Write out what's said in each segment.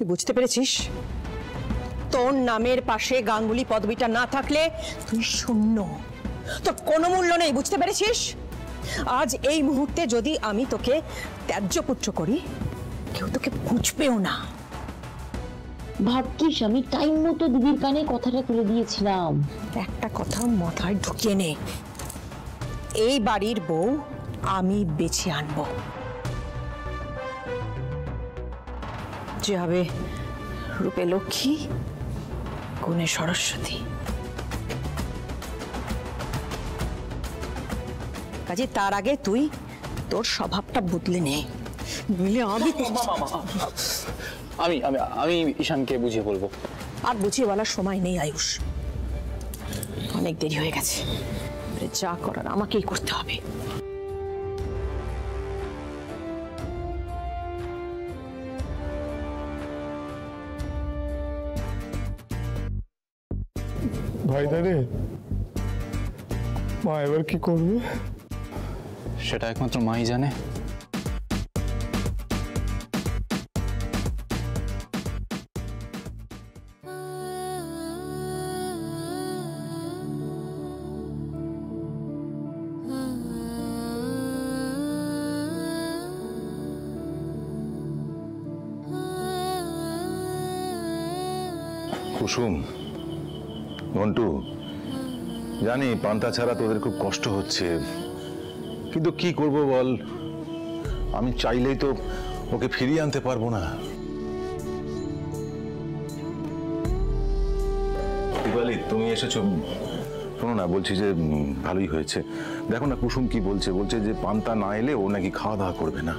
তুই বুঝতে পেরেছিস? তোর নামের পাশে গাঙ্গুলি পদবিটা না থাকলে তুই শূন্য, তোর কোনো মূল্য নেই, বুঝতে পেরেছিস? আজ এই মুহূর্তে যদি আমি তোকে ত্যায্য পুত্র করি, কেউ তোকে বুঝবেও না। ভাগ্যিস আমি টাইম মতো দিদির কানে কথাটা তুলে দিয়েছিলাম। একটা কথা মাথায় ঢুকিয়ে নে, এই বাড়ির বউ আমি বেছে আনবো, যে হবে রূপে লক্ষ্মী, গুণে সরস্বতী। কাজে তার আগে তুই তোর স্বভাবটা বদলে নে, নইলে আমি ঈশানকে বুঝিয়ে বলবো। আর বুঝিয়ে বলার সময় নেই আয়ুষ, অনেক দেরি হয়ে গেছে। যা করার আমাকেই করতে হবে। ভাইদারে, মা এবার কি করবে সেটা একমাত্র মাই জানে। কুসুম, মন্টু, জানি পান্তা ছাড়া তোদের খুব কষ্ট হচ্ছে, কিন্তু কি করব বল, আমি চাইলেই তো ওকে ফিরিয়ে আনতে পারবো না। দিবালি, তুমি এসেছো, শোনো না, বলছি যে ভালোই হয়েছে। দেখো না কুসুম কি বলছে, বলছে যে পান্তা না এলে ও নাকি খাওয়া দাওয়া করবে না।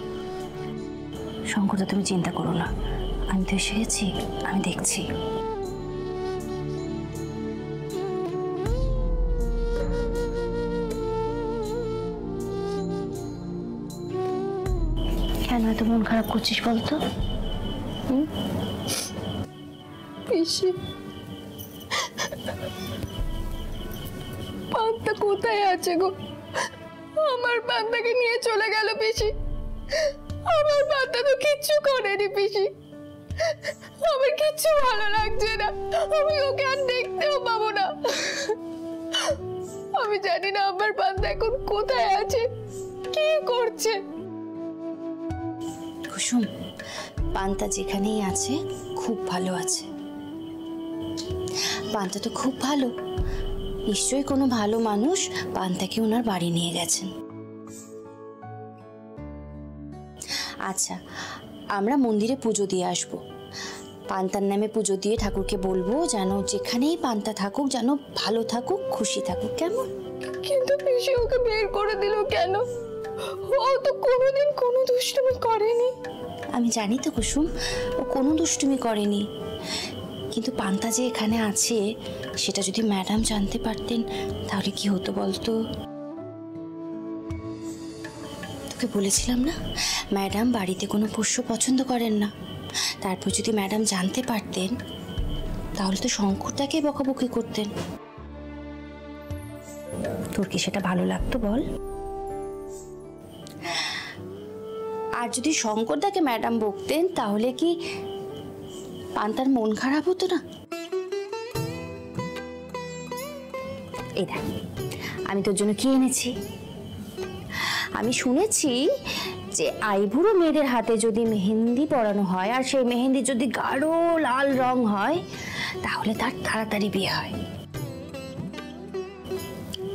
শঙ্করদা, তুমি চিন্তা করো না, আমি তো এসে গেছি, আমি দেখছি। কেন এত মন খারাপ করছিস বলতো? পিসি, পান্তা কোথায় আছে গো? আমার পান্তাকে নিয়ে চলে গেল পিসি। আমার পান্তা তো কিচ্ছু করেনি পিসি, আমার কিচ্ছু ভালো লাগছে না, আমি ওকে আর দেখতেও পাবো না। আমি জানি না আমার পান্তা এখন কোথায় আছে, কি করছে। কুসুম, পান্তা যেখানেই আছে খুব ভালো আছে। পান্তা তো খুব ভালো, নিশ্চয়ই কোনো ভালো মানুষ পান্তাকে ওনার বাড়ি নিয়ে গেছেন। আচ্ছা, আমরা মন্দিরে পুজো দিয়ে আসবো, পান্তার নামে পুজো দিয়ে ঠাকুরকে বলবো যেন যেখানেই পান্তা থাকুক যেন ভালো থাকুক, খুশি থাকুক, কেমন? কিন্তু পিসি ওকে বের করে দিল কেন? ও তো কোনোদিন কোনো দুষ্টুমি করেনি। আমি জানি তো কুসুম, ও কোনো দুষ্টুমি করেনি, কিন্তু পান্তা যে এখানে আছে সেটা যদি ম্যাডাম জানতে পারতেন তাহলে কি হতো বলতো? তোকে বলেছিলাম না, ম্যাডাম বাড়িতে কোনো পোষ্য পছন্দ করেন না। তারপর যদি ম্যাডাম জানতে পারতেন তাহলে তো শঙ্করদাকে বকাবকি করতেন। তোর কি সেটা ভালো লাগতো বল? আর যদি শঙ্করদাকে ম্যাডাম বকতেন তাহলে কি পান্তার মন খারাপ হতো না? এই দেখ, আমি তোর জন্য কি এনেছি। আমি শুনেছি যে আইবুড়ো মেয়েদের হাতে যদি মেহেন্দি পরানো হয় আর সেই মেহেন্দি যদি গাঢ় লাল রং হয় তাহলে তার তাড়াতাড়ি বিয়ে হয়।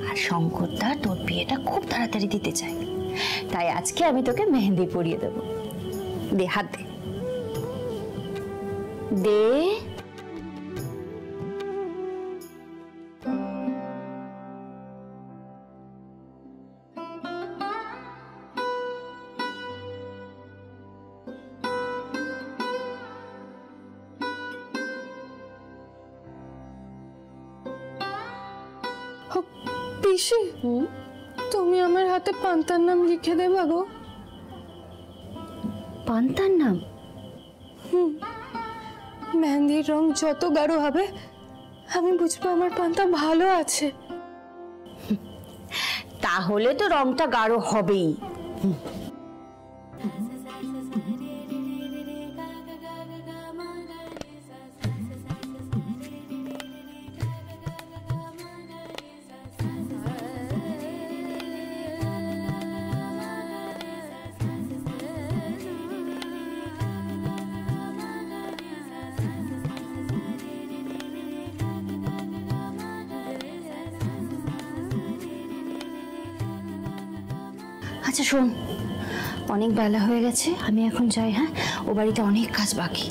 আর শঙ্করদা তোর বিয়েটা খুব তাড়াতাড়ি দিতে চায়, তাই আজকে আমি তোকে মেহেন্দি পরিয়ে দেবো। দে, হাত দে, দে। পিসি, তুমি আমার হাতে পান্তার নাম লিখে দেবা গো? পান্তার নাম? মেহেন্দির রং যত গাঢ় হবে আমি বুঝবো আমার পান্তা ভালো আছে। তাহলে তো রংটা গাঢ় হবেই। আচ্ছা শোন, অনেক বেলা হয়ে গেছে, আমি এখন যাই। হ্যাঁ, ও বাড়িতে অনেক কাজ বাকি।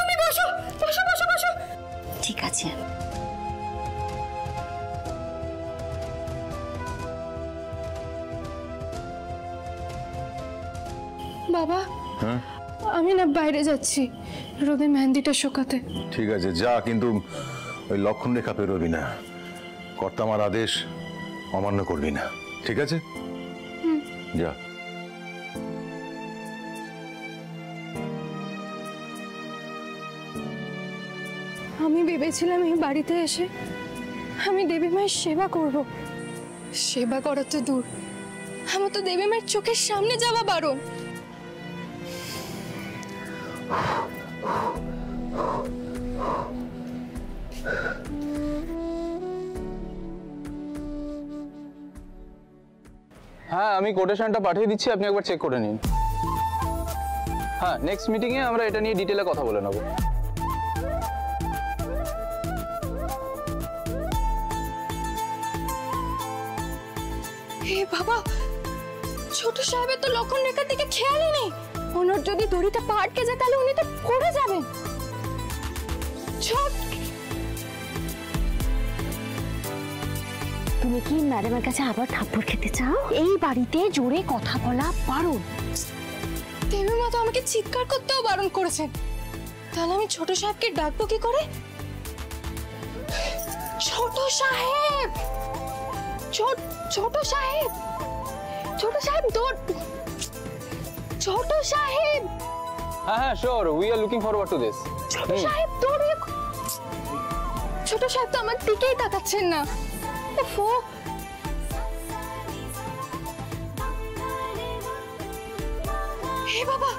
তুমি বসো বসো বসো বসো। ঠিক আছে। বাবা, হ্যাঁ আমি না বাইরে যাচ্ছি রোদে মেহেন্দিটা শোকাতে। ঠিক আছে যা, কিন্তু ওই লক্ষণ রেখা পেরোবি না। কর্তা আমার আদেশ অমান্য করবি না, ঠিক আছে? যা। আমি ভেবেছিলাম এই বাড়িতে এসে আমি দেবী মায়ের সেবা করব। সেবা করা তো দূর, আমার তো দেবী মায়ের চোখের সামনে যাওয়া বারণ। হ্যাঁ, আমি কোটেশনটা পাঠিয়ে দিচ্ছি, আপনি একবার চেক করে নিন। হ্যাঁ, নেক্সট মিটিংয়ে আমরা এটা নিয়ে ডিটেলে কথা বলে নেব। হে বাবা, ছোট সাহেবের তো লক্ষণ রেখার দিকে খেয়ালই নেই। ওনার যদি দড়িটা পা আটকে যায় তাহলে উনি তো পড়ে যাবেন। ছোট, তুমি কি ম্যাডামের কাছে আবার থাপ্পড় খেতে চাও? এই বাড়িতে জোরে কথা বলা বারণ। দেবী মা তো আমাকে চিৎকার করতেও বারণ করেছেন। তাহলে আমি ছোট সাহেবকে ডাকবো কি করে? ছোট সাহেব, ছোট সাহেব, ছোট সাহেব দৌড়, ছোট সাহেব। হ্যাঁ, sure, we are looking forward to this. ছোট সাহেব দৌড়ে। ছোট সাহেব তো আমার দিকেই তাকাচ্ছেন না। ওফো, হে বাবা,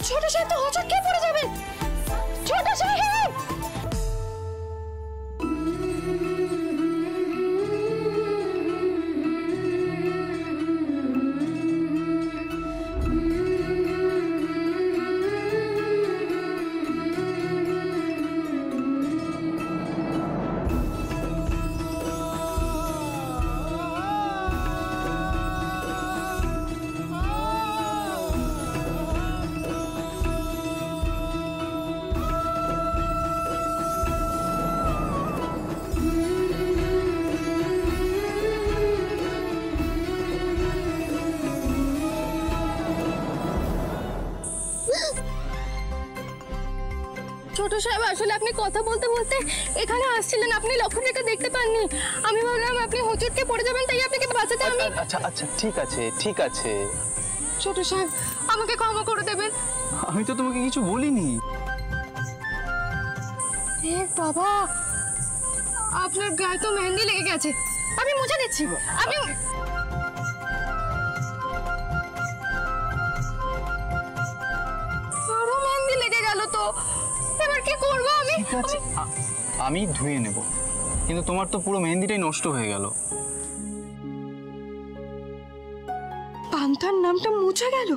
ছোট সাহেব তো হোঁচট খেয়ে পড়ে যাবেন। ছোট সাহেব, ছোট সাহেব, আসলে আপনি কথা বলতে বলতে এখানে আসছিলেন, আপনি লক্ষণ রেখা দেখতে পাননি। আমি ভাবলাম আপনি হোঁচটকে পড়ে যাবেন, তাই আপনাকে বাঁচাতে আমি। আচ্ছা আচ্ছা, ঠিক আছে ঠিক আছে। ছোট সাহেব, আমাকে ক্ষমা করে দেবেন। আমি তো তোমাকে কিছু বলিনি। এ বাবা, আপনার গায়ে তো মেহেন্দি লেগে গেছে। আমি মুছে দিচ্ছি। আমি আরো মেহেন্দি লেগে গেল তো, এবার কি করব আমি? ঠিক আছে, আমি ধুয়ে নেব, কিন্তু তোমার তো পুরো মেহেন্দিটাই নষ্ট হয়ে গেল। পান্তার নামটা মুছে গেল,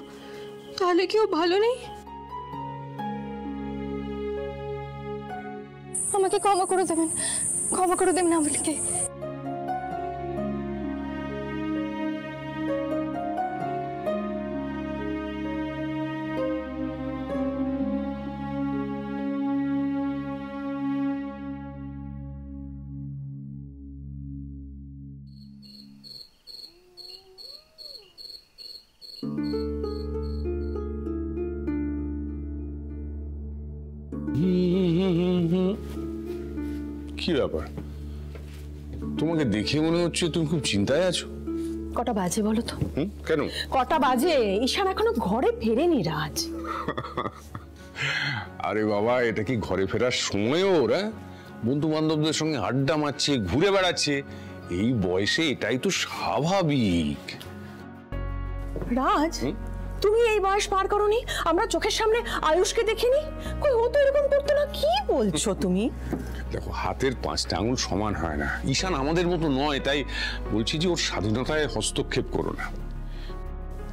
তাহলে কেউ ভালো নেই? আমাকে ক্ষমা করে দেবেন, ক্ষমা করে দেবেন আমাকে। কি ব্যাপার, তোমাকে দেখে মনে হচ্ছে তুমি খুব চিন্তায় আছো। কটা বাজে বলো তো? কেন? কটা বাজে? ঈশান এখনো ঘরে ফেরেনি রাজ। আরে বাবা, এটা কি ঘরে ফেরার সময় ওরা? বন্ধু বান্ধবদের সঙ্গে আড্ডা মারছে, ঘুরে বেড়াচ্ছে, এই বয়সে এটাই তো স্বাভাবিক। রাজ, তুমি এই বয়স পার করোনি? আমরা চোখের সামনে আয়ুষকে দেখিনি? কই, ও তো এরকম করতো না। কি বলছো তুমি? দেখো, হাতের 5টা আঙুল সমান হয় না। ঈশান আমাদের মতো নয়, তাই বলছি যে ওর স্বাধীনতায় হস্তক্ষেপ করো না।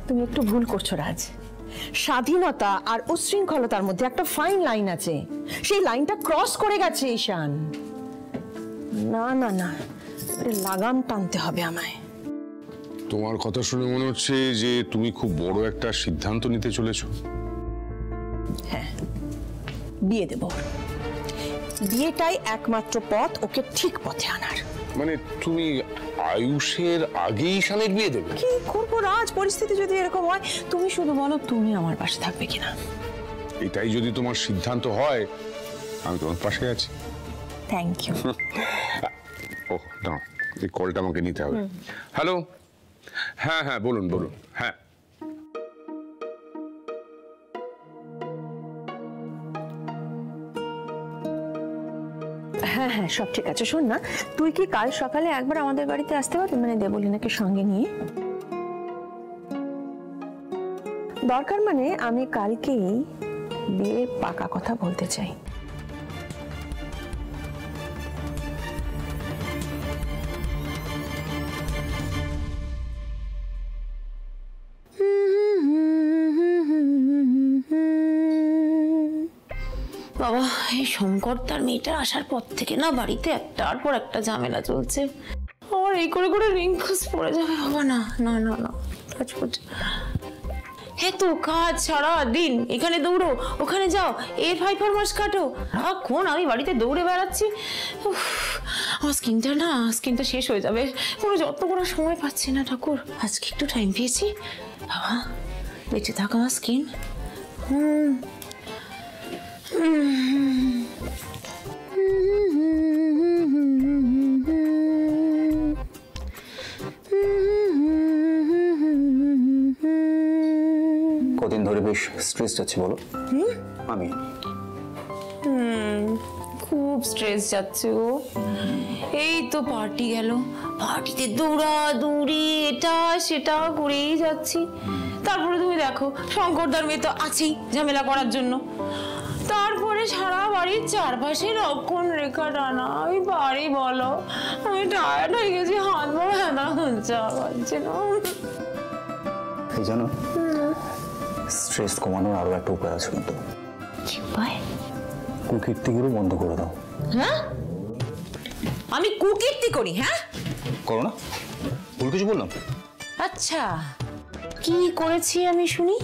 তুমি একটু ভুল করছো রাজ। স্বাধীনতা আর উচ্ছৃঙ্খলতার মধ্যে একটা ফাইন লাইন আছে, সেই লাইনটা ক্রস করে গেছে ঈশান। না না না, লাগাম টানতে হবে আমায়। তোমার কথা শুনে মনে হচ্ছে যে তুমি খুব বড় একটা সিদ্ধান্ত নিতে চলেছো। হ্যাঁ, বিয়ে দেব। বিয়েটাই একমাত্র পথ ওকে ঠিক পথে আনার। মানে তুমি আয়ুষের আগেই ঈশানের বিয়ে দেবে? কি করবো রাজ, পরিস্থিতি যদি এরকম হয়, তুমি শুধু বলো তুমি আমার পাশে থাকবে কিনা। এটাই যদি তোমার সিদ্ধান্ত হয়, আমি তোমার পাশে আছি। Thank you. ওহ না, এই কলটা আমাকে নিতে হবে। হ্যালো, হ্যাঁ হ্যাঁ বলুন বলুন। হ্যাঁ হ্যাঁ হ্যাঁ, সব ঠিক আছে। শোন না, তুই কি কাল সকালে একবার আমাদের বাড়িতে আসতে পারবি, মানে দেবলীনাকে সঙ্গে নিয়ে? দরকার মানে আমি কালকেই বিয়ের পাকা কথা বলতে চাই। বাবা, এই শঙ্কর তার মেয়েটা আসার পর থেকে না বাড়িতে একটার পর একটা ঝামেলা চলছে। আর এই করে করে রিঙ্কুস পড়ে যাবে। বাবা না না না না, কাজ করছে। হ্যাঁ তো কাজ সারা দিন, এখানে দৌড়ো ওখানে যাও, এর ফাইফার মাস কাটো। এখন আমি বাড়িতে দৌড়ে বেড়াচ্ছি। আমার স্কিনটা শেষ হয়ে যাবে। কোনো যত্ন করার সময় পাচ্ছি না ঠাকুর। আজকে একটু টাইম পেয়েছি, বাবা বেঁচে থাকা আমার স্কিন। কদিন ধরে বেশ স্ট্রেস যাচ্ছে বলো। আমি খুব স্ট্রেস যাচ্ছে গো। এই তো পার্টি গেল, পার্টিতে দৌড়াদৌড়ি এটা সেটা করেই যাচ্ছি। তারপরে তুমি দেখো শঙ্করদার মেয়ে তো আছেই ঝামেলা করার জন্য। তারপরে সারা বাড়ির চারপাশে রক্ষণ রেখা টানা। আমি পারি বলো? আমি টায়ার্ড হয়ে গেছি, হাত পা ব্যথা হচ্ছে, পারছি না। এই জানো, স্ট্রেস কমানোর আরো একটা উপায় আছে কিন্তু। কি উপায়? কুকীর্তিগুলো বন্ধ করে দাও। হ্যাঁ, আমি কুকীর্তি করি? হ্যাঁ, করো না, ভুল কিছু বললাম? আচ্ছা কি করেছি আমি শুনি?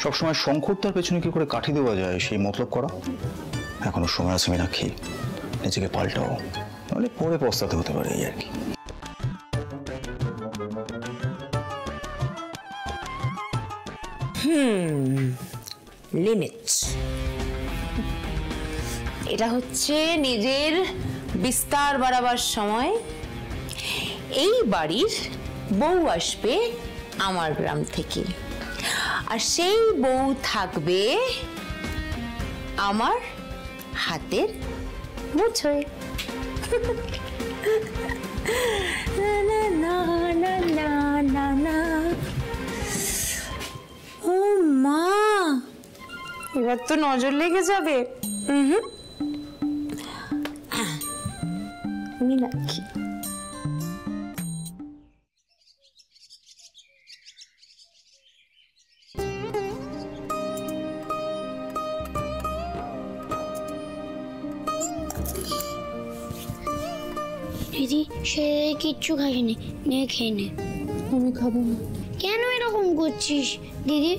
সবসময় শঙ্করটার পেছনে কি করে কাঠি দেওয়া যায় সেই মতলব করা। এখনো সময় আছে মীনাক্ষী, নিজেকে পাল্টাও, নাহলে পরে পস্তাতে হতে পারে। এই আর কি। লিমিট, এটা হচ্ছে নিজের বিস্তার বাড়াবার সময়। এই বাড়ির বউ আসবে আমার গ্রাম থেকে, আর সেই বউ থাকবে আমার হাতের মুঠোয়। না না না না না না। ও মা, এবার তো নজর লেগে যাবে। মীনাক্ষী, দিদি সে কিচ্ছু খাইনি, নে খেয়ে নে। আমি খাবো না। কেন এরকম করছিস দিদি?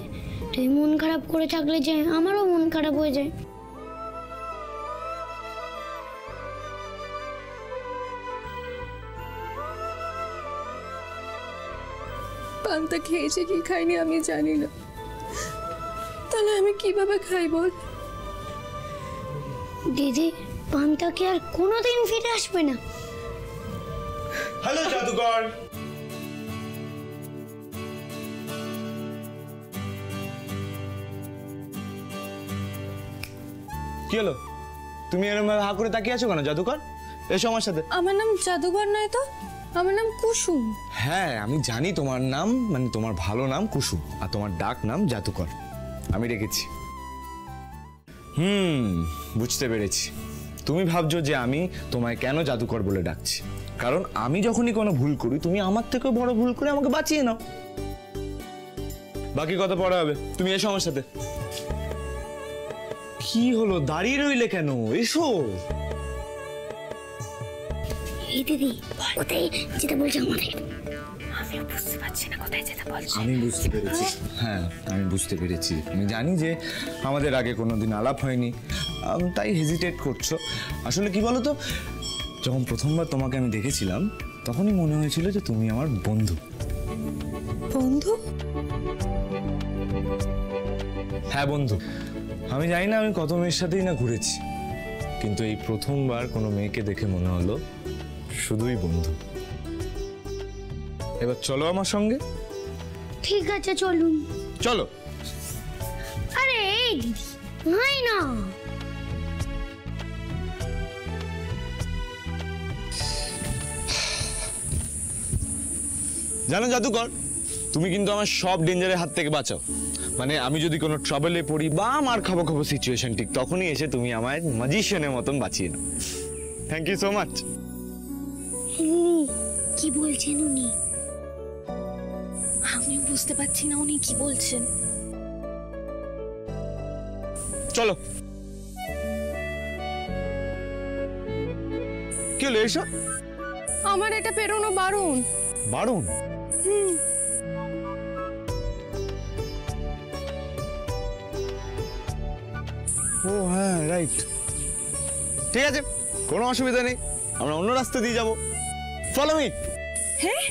তুই মন খারাপ করে থাকলে যে আমারও মন খারাপ হয়ে যায়। পান্তা খেয়েছে কি খাইনি আমি জানি না, তাহলে আমি কিভাবে খাই বল? দিদি পান্তা কি আর কোনোদিন ফিরে আসবে না? হ্যালো জাদুকর। কি হলো, তুমি এরকম ভাবে হা করে তাকিয়ে আছো কেন জাদুকর? এসো আমার সাথে। আমার নাম জাদুঘর নয় তো, আমার নাম কুসুম। হ্যাঁ আমি জানি তোমার নাম, মানে তোমার ভালো নাম কুসুম, আর তোমার ডাক নাম জাদুকর। আমি রেখেছি। বুঝতে পেরেছি। তুমি ভাবছো যে আমি তোমায় কেন জাদুকর বলে ডাকছি, কারণ আমি যখনই কোনো ভুল করি তুমি আমার থেকেও বড় ভুল করে আমাকে বাঁচিয়ে নাও। বাকি কথা পরে হবে, তুমি এসো আমার সাথে। কি হলো, দাঁড়িয়ে রইলে কেন? এসো। এই দিদি কোথায় যেতে বলছে আমাদের? আমিও বুঝতে পারছি না কোথায় যেতে বলছি। আমি বুঝতে পেরেছি, হ্যাঁ আমি বুঝতে পেরেছি। আমি জানি যে আমাদের আগে কোনোদিন আলাপ হয়নি, তাই হেজিটেট করছো। আসলে কি বলো তো, যখন প্রথমবার তোমাকে আমি দেখেছিলাম তখনই মনে হয়েছিল যে তুমি আমার বন্ধু। বন্ধু? হ্যাঁ বন্ধু। আমি জানি না আমি কত মেয়ের সাথেই না ঘুরেছি, কিন্তু এই প্রথমবার কোনো মেয়েকে দেখে মনে হলো শুধুই বন্ধু। এবার চলো আমার সঙ্গে। ঠিক আছে চলুন। চলো। আরে এই দিদি হয় না। জানো জাদুকর, তুমি কিন্তু আমার সব ডেঞ্জারের হাত থেকে বাঁচাও। মানে আমি যদি কোনো ট্রাবলে পড়ি বা মার খাবো খাবো সিচুয়েশন, ঠিক তখনই এসে তুমি আমায় ম্যাজিশিয়ানের মতন বাঁচিয়ে নাও। Thank you so much. কি বলছেন উনি? আমিও বুঝতে পারছি না উনি কি বলছেন। চলো। কি হলো এসো? আমার এটা পেরোনো বারণ। বারণ? ও হ্যাঁ রাইট, ঠিক আছে কোনো অসুবিধা নেই, আমরা অন্য রাস্তা দিয়ে যাবো। Follow me. হ্যাঁ?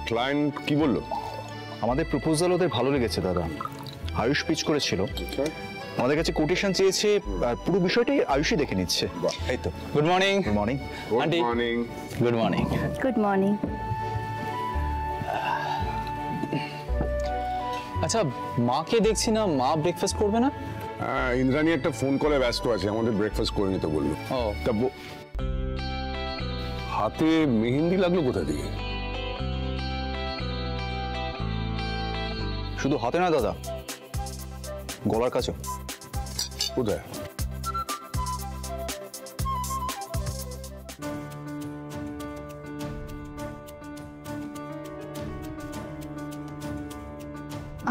ক্লায়েন্ট কি বললো? আমাদের প্রপোজাল ওদের ভালো লেগেছে দাদা। আয়ুষ পিচ করেছিল, আমাদের কাছে কোটেশন চেয়েছে, আর পুরো বিষয়টাই আয়ুষই দেখে নিচ্ছে। এই তো। Good morning. Good morning aunty. Morning. Good morning. Good morning. আচ্ছা, মাকে দেখছি না, মা ব্রেকফাস্ট করবে না? হ্যাঁ, ইন্দ্রাণী একটা ফোন কলে ব্যস্ত আছে, আমাদের ব্রেকফাস্ট করে নিতে বললো। ও তা হাতে মেহেন্দি লাগলো কোথা থেকে? শুধু হাতে না দাদা, গলার কাছে। কোথায়?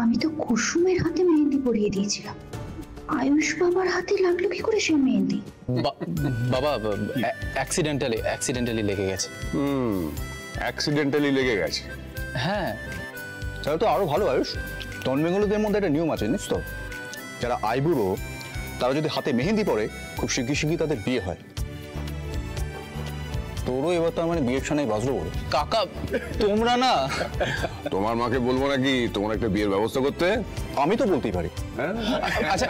আমি তো কুসুমের হাতে মেহেন্দি পরিয়ে দিয়েছিলাম, আয়ুষ বাবার হাতে লাগলো কি করে সেই মেহেন্দি? বাবা অ্যাক্সিডেন্টালি লেগে গেছে। অ্যাক্সিডেন্টালি লেগে গেছে? হ্যাঁ, তাহলে তো আরো ভালো। আয়ুষ, নন বেঙ্গলিদের মধ্যে একটা নিয়ম আছে জানিস তো, যারা আইবুড়ো তারা যদি হাতে মেহেন্দি পরে খুব শিগগির তাদের বিয়ে হয়। তোরও এবার তার মানে বিয়ের সানাই বাজলো বলে। কাকা তোমরা না, তোমার মাকে বলবো নাকি তোমার একটা বিয়ের ব্যবস্থা করতে? আমি তো বলতেই পারি। আচ্ছা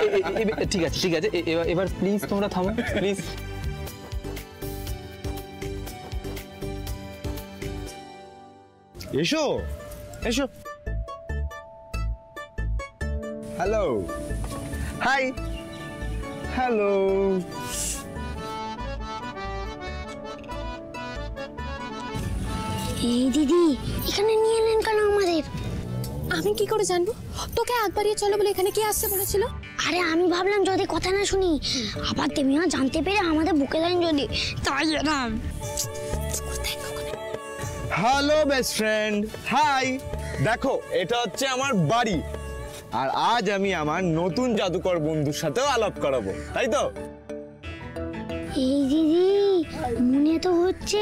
ঠিক আছে ঠিক আছে, এবার প্লিজ তোমরা থামো প্লিজ। এসো এসো। Hello, hi, hello. এই দিদি এখানে নিয়ে এলেন কেন আমাদের? আমি কি করে জানবো? তোকে একবারই চলো বলে এখানে কি আসতে বলেছিল? আরে আমি ভাবলাম যদি কথা না শুনি আবার তেমিয়া জানতে পেরে আমাদের বুকে দেন যদি, তাই এলাম। Hello best friend, hi. দেখো এটা হচ্ছে আমার বাড়ি, আর আজ আমি আমার নতুন জাদুকর বন্ধুর সাথেও আলাপ করাবো, তাই তো? এই দিদি মনে তো হচ্ছে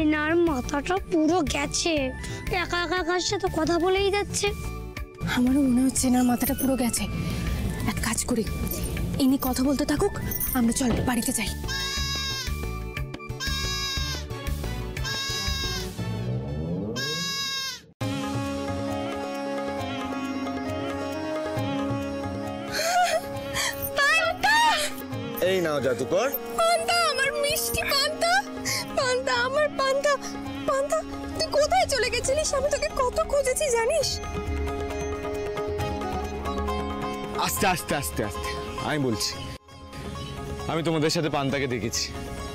এনার মাথাটা পুরো গেছে, একা একা কার সাথে কথা বলেই যাচ্ছে। আমারও মনে হচ্ছে না মাথাটা পুরো গেছে। এক কাজ করি, ইনি কথা বলতে থাকুক, আমরা চল বাড়িতে যাই। এই নাও জাদুকর। পান্তা, আমার মিষ্টি পান্তা। পান্তা, আমার পান্তা। পান্তা, তুই কোথায় চলে গেছিলিস? আমি তোকে কত খুঁজেছি জানিস? আস্তে আস্তে আস্তে আস্তে, আমি বলছি। আমি তোমাদের সাথে পান্তাকে দেখেছি,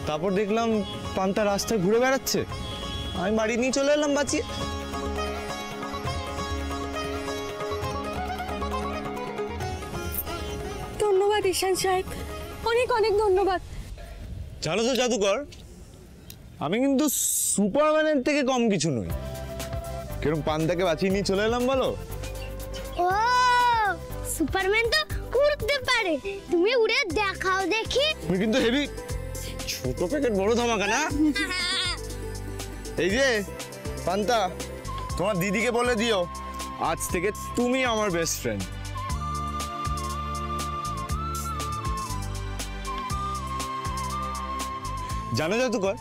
তারপর দেখলাম পান্তা রাস্তায় ঘুরে বেড়াচ্ছে, আমি বাড়ি নিয়ে চলে এলাম বাঁচিয়ে। ধন্যবাদ ঈশান সাহেব, অনেক অনেক ধন্যবাদ। জানো তো জাদুকর, আমি কিন্তু সুপারম্যানের থেকে কম কিছু নই। কিরকম পান্তাকে বাঁচিয়ে নিয়ে চলে এলাম বলো? ও সুপারম্যান তো উড়তে পারে, তুমি উড়ে দেখাও দেখি। তুমি কিন্তু হেভি ছোট প্যাকেট বড় ধামাকা না। এই যে পান্তা, তোমার দিদিকে বলে দিও আজ থেকে তুমি আমার বেস্ট ফ্রেন্ড। জানো জাদুকর,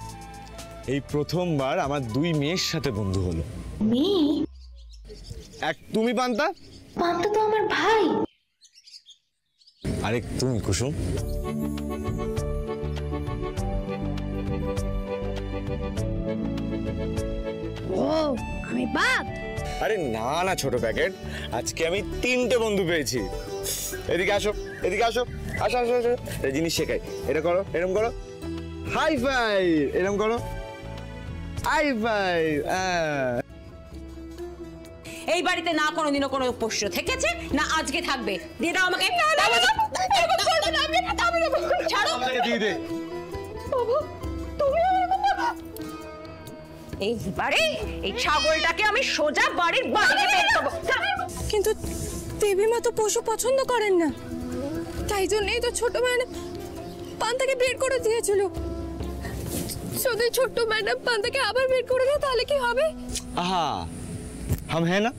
এই প্রথমবার আমার 2 মেয়ের সাথে বন্ধু হলো। মেয়ে? এক তুমি পান্তা, পান্তা তো আমার ভাই। আরেক তুমি কুসুম। ও আমি বাপ? আরে না না ছোট প্যাকেট, আজকে আমি 3টে বন্ধু পেয়েছি। এদিকে আসো, এদিকে আসো, আসো আসো আসো। এই জিনিস শেখাই, এটা করো, এরকম করো, হাই ফাই, এরকম করো, হাই ফাই। এই বাড়িতে না কোনোদিনও কোনো পোষ্য থেকেছে না আজকে থাকবে। দিয়ে দাও আমাকে। ছাড়ো। দিয়ে দে। এইবারে এই ছাগলটাকে আমি সোজা বাড়ির বাইরে বের করবো। কিন্তু দেবী মা তো পশু পছন্দ করেন না, তাই জন্যই তো ছোট ম্যাডাম পান্তাকে বের করে দিয়েছিল। যদি ছোট্ট ম্যাডাম পান্তাকে আবার বের করে দেয় তাহলে কি হবে? আহা, হাম হ্যাঁ না,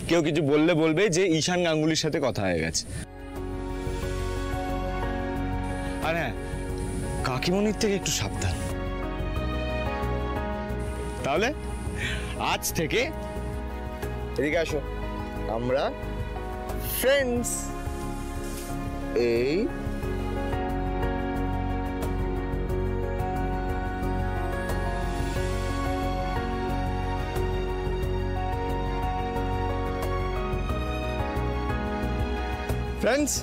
কেউ কিছু বললে বলবে যে ঈশান গাঙ্গুলির সাথে কথা হয়ে গেছে। আর হ্যাঁ, কাকিমণির থেকে একটু সাবধান। তাহলে আজ থেকে এদিকে আসো, আমরা ফ্রেন্ডস। এই ফ্রেন্ডস